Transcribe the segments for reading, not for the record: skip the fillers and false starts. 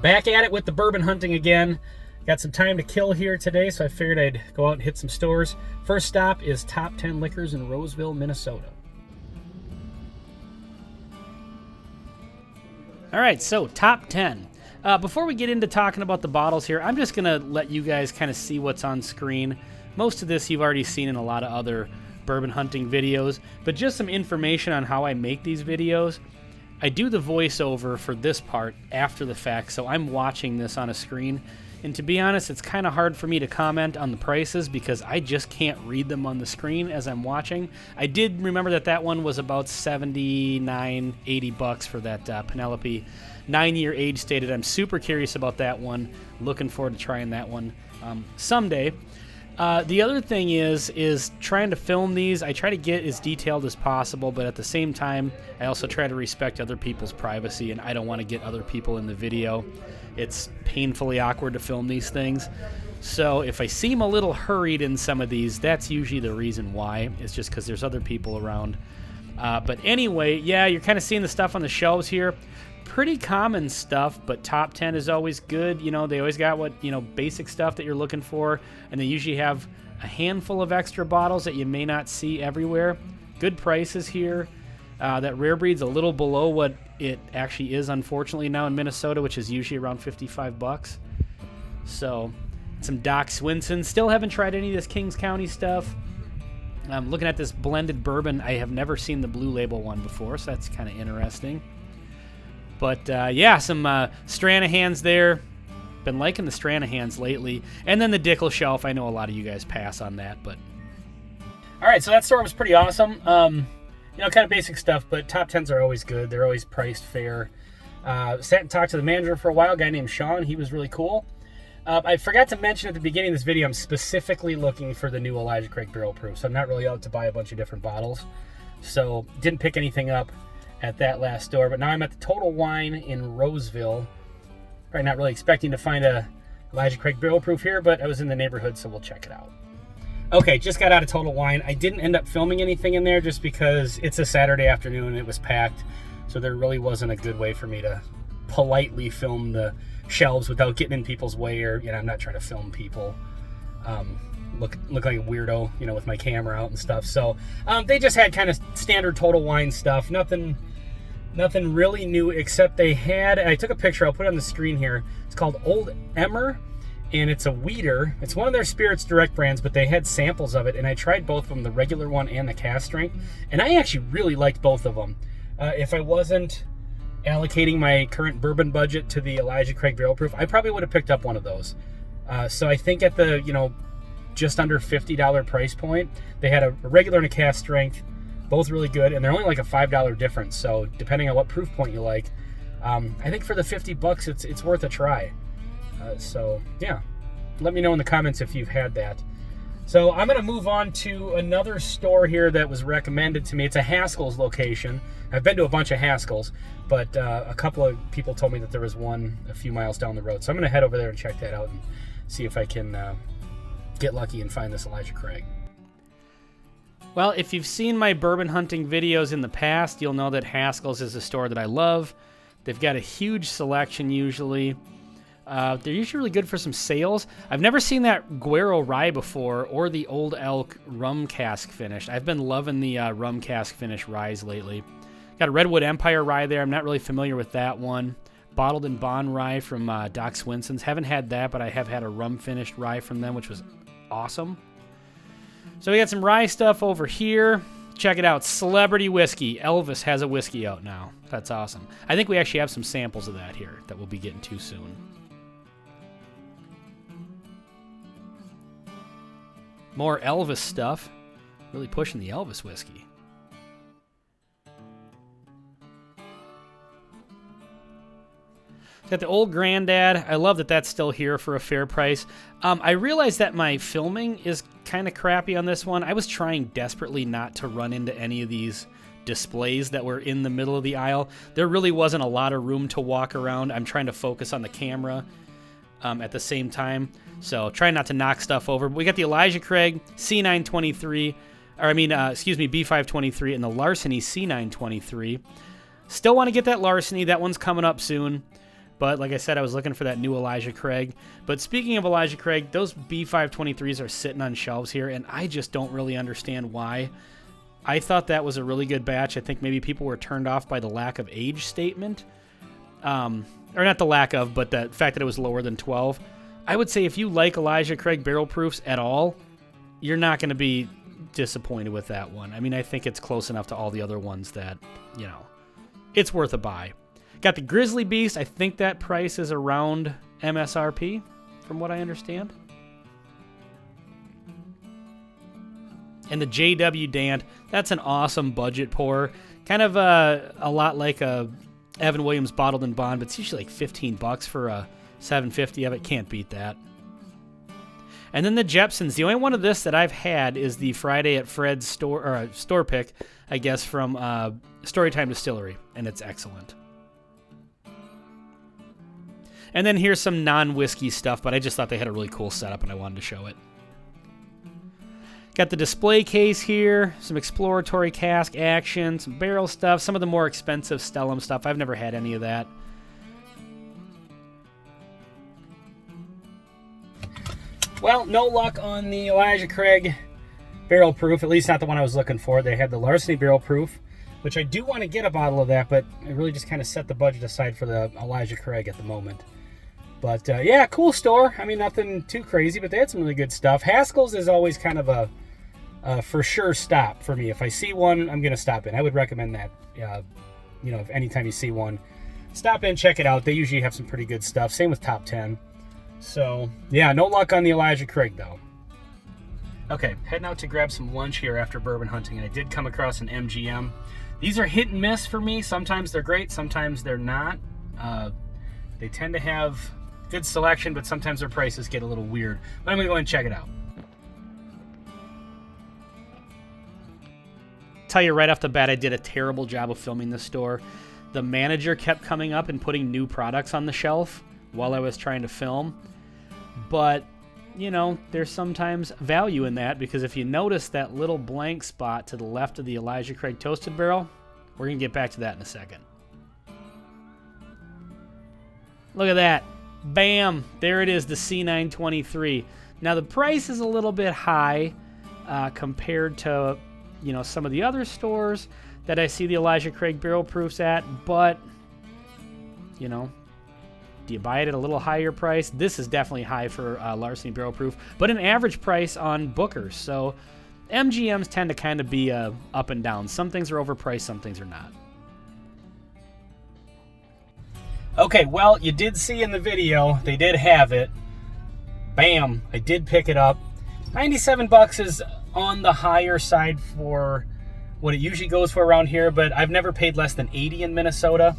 Back at it with the bourbon hunting again. Got some time to kill here today, so I figured I'd go out and hit some stores. First stop is Top 10 Liquors in Roseville, Minnesota. All right, so Top 10. Before we get into talking about the bottles here, I'm just going to let you guys kind of see what's on screen. Most of this you've already seen in a lot of other bourbon hunting videos, but just some information on how I make these videos. I do the voiceover for this part after the fact, so I'm watching this on a screen. And to be honest, it's kind of hard for me to comment on the prices because I just can't read them on the screen as I'm watching. I did remember that that one was about $79, $80 for that Penelope 9-year age stated. I'm super curious about that one. Looking forward to trying that one someday. The other thing is trying to film these. I try to get as detailed as possible, but at the same time, I also try to respect other people's privacy, and I don't want to get other people in the video. It's painfully awkward to film these things. So if I seem a little hurried in some of these, that's usually the reason why. It's just because there's other people around. But anyway, yeah, you're kind of seeing the stuff on the shelves here. Pretty common stuff, but Top 10 is always good. You know, they always got what, basic stuff that you're looking for, and they usually have a handful of extra bottles that you may not see everywhere. Good prices here. That rare breed's a little below what it actually is, unfortunately, now in Minnesota, which is usually around $55. So, some Doc Swinson. Still haven't tried any of this Kings County stuff. I'm looking at this blended bourbon. I have never seen the Blue Label one before, so that's kind of interesting. But, yeah, some Stranahans there. Been liking the Stranahans lately. And then the Dickel Shelf. I know a lot of you guys pass on that, but... All right, so that store was pretty awesome. Kind of basic stuff, but Top 10s are always good. They're always priced fair. Sat and talked to the manager for a while, a guy named Sean. He was really cool. I forgot to mention at the beginning of this video, I'm specifically looking for the new Elijah Craig Barrel Proof, so I'm not really out to buy a bunch of different bottles. So, didn't pick anything up at that last store, but now I'm at the Total Wine in Roseville. Probably not really expecting to find a Elijah Craig Barrel Proof here, but I was in the neighborhood, so we'll check it out. Okay, just got out of Total Wine. I didn't end up filming anything in there just because it's a Saturday afternoon and it was packed, so there really wasn't a good way for me to politely film the shelves without getting in people's way, or, I'm not trying to film people. Look like a weirdo, with my camera out and stuff. So they just had kind of standard Total Wine stuff. Nothing really new, except they had, I took a picture, I'll put it on the screen here. It's called Old Emmer, and it's a weeder. It's one of their Spirits Direct brands, but they had samples of it, and I tried both of them, the regular one and the cask strength, and I actually really liked both of them. If I wasn't allocating my current bourbon budget to the Elijah Craig Barrel Proof, I probably would have picked up one of those. So I think at the, just under $50 price point, they had a regular and a cask strength, both really good, and they're only like a $5 difference, so depending on what proof point you like, I think for the $50 it's worth a try. So yeah, let me know in the comments if you've had that. So I'm going to move on to another store here that was recommended to me. It's a Haskell's location. I've been to a bunch of Haskell's, but a couple of people told me that there was one a few miles down the road, so I'm going to head over there and check that out and see if I can get lucky and find this Elijah Craig. Well, if you've seen my bourbon hunting videos in the past, you'll know that Haskell's is a store that I love. They've got a huge selection usually. They're usually really good for some sales. I've never seen that Guero rye before, or the Old Elk rum cask finish. I've been loving the rum cask finish ryes lately. Got a Redwood Empire rye there. I'm not really familiar with that one. Bottled in Bond rye from Doc Swinson's. Haven't had that, but I have had a rum finished rye from them, which was awesome. So we got some rye stuff over here. Check it out. Celebrity whiskey. Elvis has a whiskey out now. That's awesome. I think we actually have some samples of that here that we'll be getting to soon. More Elvis stuff. Really pushing the Elvis whiskey. Got the Old Granddad. I love that that's still here for a fair price. I realize that my filming is kind of crappy on this one. I was trying desperately not to run into any of these displays that were in the middle of the aisle. There really wasn't a lot of room to walk around. I'm trying to focus on the camera at the same time. So try not to knock stuff over. We got the Elijah Craig C-9 23, B523, and the Larceny C-9 23. Still want to get that Larceny. That one's coming up soon. But like I said, I was looking for that new Elijah Craig. But speaking of Elijah Craig, those B523s are sitting on shelves here, and I just don't really understand why. I thought that was a really good batch. I think maybe people were turned off by the lack of age statement. Or not the lack of, but the fact that it was lower than 12. I would say if you like Elijah Craig barrel proofs at all, you're not going to be disappointed with that one. I mean, I think it's close enough to all the other ones that, you know, it's worth a buy. Got the Grizzly Beast. I think that price is around MSRP, from what I understand. And the JW Dant, that's an awesome budget pour. Kind of a lot like a Evan Williams Bottled in Bond, but it's usually like $15 for a 750 of it. Can't beat that. And then the Jepsons. The only one of this that I've had is the Friday at Fred's store pick, I guess, from Storytime Distillery, and it's excellent. And then here's some non-whiskey stuff, but I just thought they had a really cool setup and I wanted to show it. Got the display case here, some exploratory cask action, some barrel stuff, some of the more expensive Stellum stuff. I've never had any of that. Well, no luck on the Elijah Craig barrel proof, at least not the one I was looking for. They had the Larceny barrel proof, which I do want to get a bottle of that, but I really just kind of set the budget aside for the Elijah Craig at the moment. But yeah, cool store. I mean, nothing too crazy, but they had some really good stuff. Haskell's is always kind of a for sure stop for me. If I see one, I'm going to stop in. I would recommend that. You know, if anytime you see one, stop in, check it out. They usually have some pretty good stuff. Same with Top 10. So yeah, no luck on the Elijah Craig though. Okay, heading out to grab some lunch here after bourbon hunting, and I did come across an MGM. These are hit and miss for me. Sometimes they're great, sometimes they're not. They tend to have good selection, but sometimes their prices get a little weird. But I'm gonna go and check it out. Tell you right off the bat, I did a terrible job of filming this store. The manager kept coming up and putting new products on the shelf while I was trying to film. But, you know, there's sometimes value in that, because if you notice that little blank spot to the left of the Elijah Craig Toasted Barrel, we're going to get back to that in a second. Look at that. Bam! There it is, the C-9 23. Now, the price is a little bit high compared to, you know, some of the other stores that I see the Elijah Craig barrel proofs at, but, you know, do you buy it at a little higher price? This is definitely high for Larceny barrel proof, but an average price on Booker's. So MGMs tend to kind of be up and down. Some things are overpriced, some things are not. Okay, well, you did see in the video, they did have it. Bam, I did pick it up. $97 is on the higher side for what it usually goes for around here, but I've never paid less than $80 in Minnesota.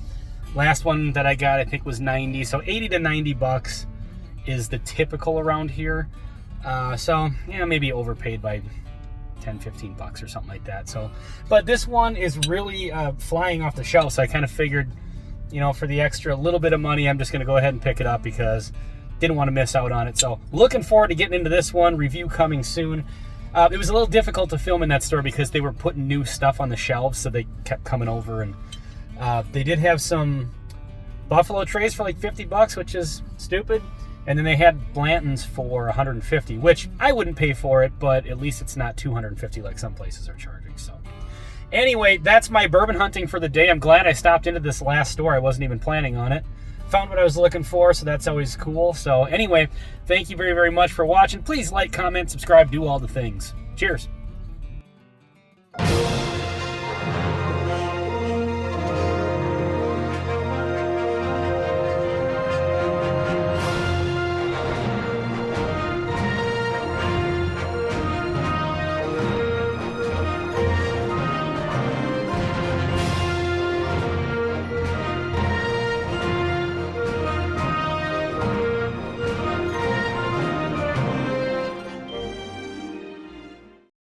Last one that I got, I think, was $90. So $80 to $90 is the typical around here. So, yeah, maybe overpaid by $10, $15 or something like that. So, but this one is really flying off the shelf. So I kind of figured, you know, for the extra little bit of money, I'm just going to go ahead and pick it up because didn't want to miss out on it. So looking forward to getting into this one. Review coming soon. It was a little difficult to film in that store because they were putting new stuff on the shelves, so they kept coming over, and they did have some Buffalo trays for like $50, which is stupid. And then they had Blanton's for $150, which I wouldn't pay for it, but at least it's not $250 like some places are charging. So anyway, that's my bourbon hunting for the day. I'm glad I stopped into this last store. I wasn't even planning on it. Found what I was looking for, so that's always cool. So anyway, thank you very, very much for watching. Please like, comment, subscribe, do all the things. Cheers.